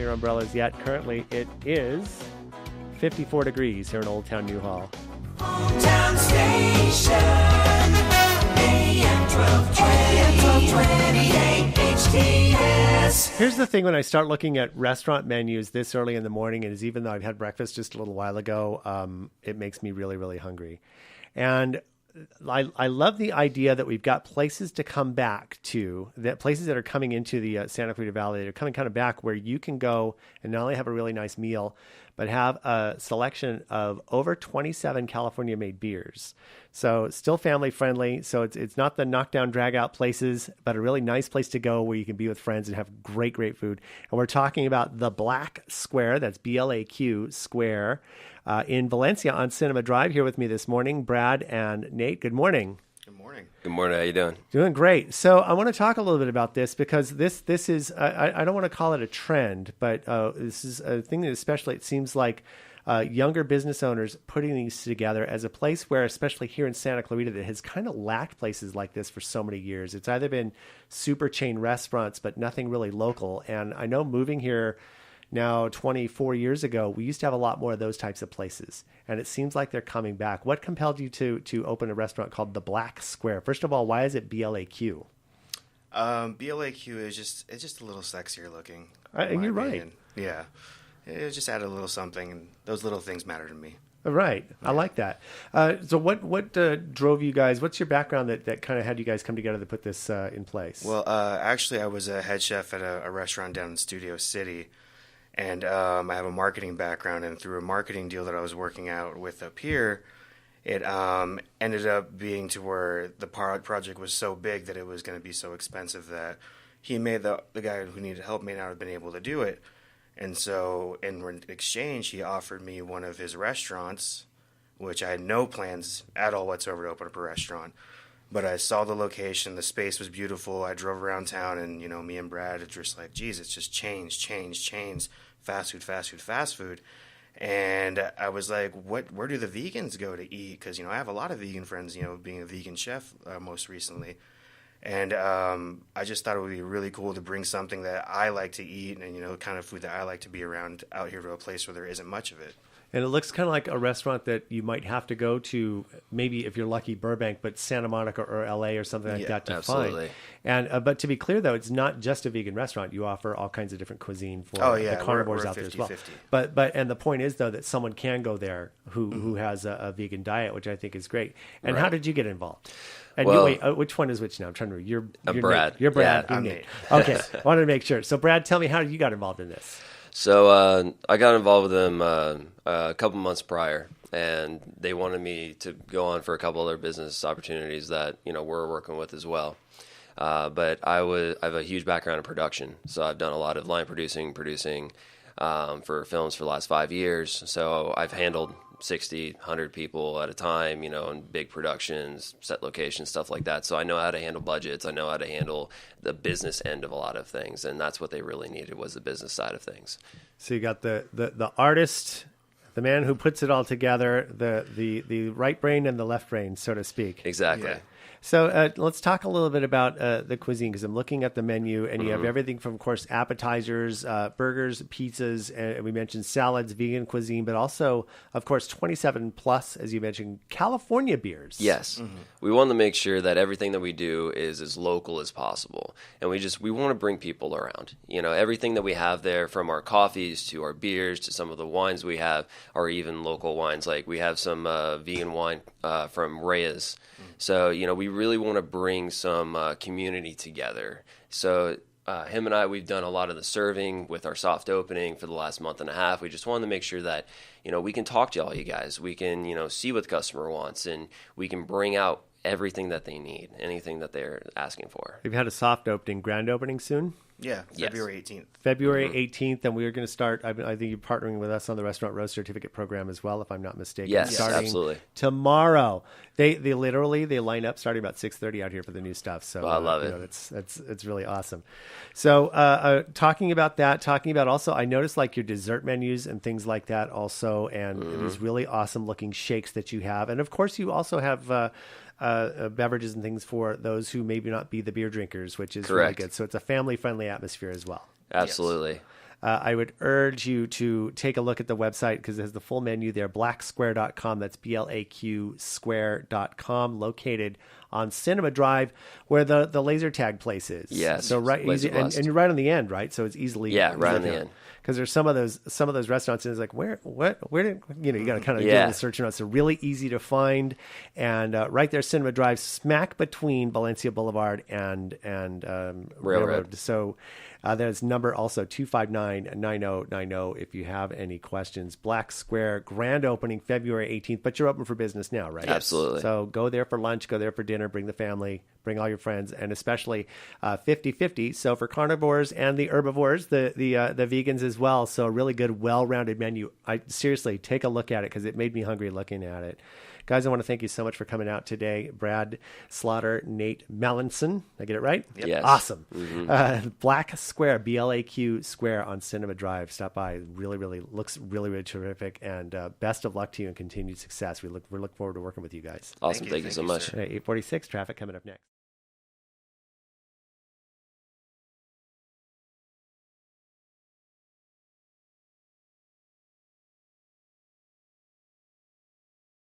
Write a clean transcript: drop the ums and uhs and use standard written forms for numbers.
your umbrellas yet. Currently, it is 54 degrees here in Old Town Newhall. Hometown Station, AM 1220, KHTS. Here's the thing: when I start looking at restaurant menus this early in the morning, and even though I've had breakfast just a little while ago, it makes me really, really hungry. And I love the idea that we've got places to come back to, that places that are coming into the Santa Clarita Valley, that are coming kind of back where you can go and not only have a really nice meal, but have a selection of over 27 California-made beers. So still family-friendly. So it's not the knockdown, drag-out places, but a really nice place to go where you can be with friends and have great, great food. And we're talking about the BLAQ Square. That's BLAQ Square in Valencia on Cinema Drive. Here with me this morning, Brad and Nate. Good morning. Good morning. Good morning. How you doing? Doing great. So I want to talk a little bit about this because this is, I don't want to call it a trend, but this is a thing that especially it seems like younger business owners putting these together as a place where, especially here in Santa Clarita, that has kind of lacked places like this for so many years. It's either been super chain restaurants, but nothing really local. And I know moving here now 24 years ago, we used to have a lot more of those types of places. And it seems like they're coming back. What compelled you to open a restaurant called the BLAQ Square? First of all, why is it BLAQ? BLAQ is just a little sexier looking. You're right. Yeah. It just added a little something, and those little things matter to me. Right. Yeah. I like that. So what drove you guys? What's your background that kind of had you guys come together to put this in place? Well, actually, I was a head chef at a restaurant down in Studio City. And I have a marketing background, and through a marketing deal that I was working out with up here, it ended up being to where the project was so big that it was going to be so expensive that he made the guy who needed help may not have been able to do it. And so in exchange, he offered me one of his restaurants, which I had no plans at all whatsoever to open up a restaurant. But I saw the location, the space was beautiful. I drove around town, and, me and Brad are just like, geez, it's just chains, fast food. And I was like, where do the vegans go to eat? Because, I have a lot of vegan friends, being a vegan chef most recently. And I just thought it would be really cool to bring something that I like to eat and, kind of food that I like to be around out here to a place where there isn't much of it. And it looks kind of like a restaurant that you might have to go to, maybe if you're lucky, Burbank, but Santa Monica or LA or something like that to absolutely. Find. And but to be clear, though, it's not just a vegan restaurant. You offer all kinds of different cuisine for the carnivores out there as well. 50-50. But and the point is, though, that someone can go there who has a vegan diet, which I think is great. And how did you get involved? And which one is which now? I'm trying to remember. You're Brad. Nate. You're Brad. Yeah, I'm Nate. Okay, I wanted to make sure. So, Brad, tell me how you got involved in this. So I got involved with them a couple months prior, and they wanted me to go on for a couple other business opportunities that we're working with as well. But I have a huge background in production, so I've done a lot of line producing for films for the last 5 years. So I've handled 60, 100 people at a time, in big productions, set locations, stuff like that. So I know how to handle budgets. I know how to handle the business end of a lot of things. And that's what they really needed, was the business side of things. So you got the artist, the man who puts it all together, the right brain and the left brain, so to speak. Exactly. Yeah. So let's talk a little bit about the cuisine, because I'm looking at the menu, and you have everything from, of course, appetizers, burgers, pizzas, and we mentioned salads, vegan cuisine, but also, of course, 27 plus, as you mentioned, California beers. Yes. Mm-hmm. We want to make sure that everything that we do is as local as possible. And we want to bring people around. Everything that we have there, from our coffees to our beers to some of the wines we have, are even local wines. Like we have some vegan wine from Reyes. So, we really want to bring some community together. So him and I, we've done a lot of the serving with our soft opening for the last month and a half. We just wanted to make sure that, we can talk to all you guys. We can, see what the customer wants, and we can bring out everything that they need, anything that they're asking for. We've had a soft opening, grand opening soon? Yeah, February 18th. February 18th, and we are going to start, I think you're partnering with us on the Restaurant Roast Certificate Program as well, if I'm not mistaken. Yes, starting absolutely. Tomorrow. They literally line up starting about 6:30 out here for the new stuff. So I love it. It's really awesome. So talking about also, I noticed like your dessert menus and things like that also, and these really awesome looking shakes that you have. And of course you also have beverages and things for those who maybe not be the beer drinkers, which is correct. Really good. So it's a family-friendly atmosphere as well. Absolutely. I would urge you to take a look at the website because it has the full menu there, blaqsquare.com. That's BLAQ Square.com, located on Cinema Drive, where the laser tag place is. Yes. So right, easy, and you're right on the end, right? So it's easily right on the end. Because there's some of those restaurants, and it's like where did you got to kind of get the search around. It's really easy to find, and right there, Cinema Drive, smack between Valencia Boulevard and Railroad. So there's number also 259-9090 if you have any questions. BLAQ Square grand opening February 18th, but you're open for business now, right? Absolutely. So go there for lunch, go there for dinner, bring the family, bring all your friends, and especially 50-50. So for carnivores and the herbivores, the vegans as well. So a really good, well-rounded menu. I seriously take a look at it because it made me hungry looking at it. Guys, I want to thank you so much for coming out today. Brad Slaughter, Nate Melanson. Did I get it right? Yep. Yes. Awesome. BLAQ Square, BLAQ Square on Cinema Drive. Stop by. Really looks really terrific. And best of luck to you and continued success. We look forward to working with you guys. Awesome. Thank you so much. Sir. 8:46, traffic coming up next.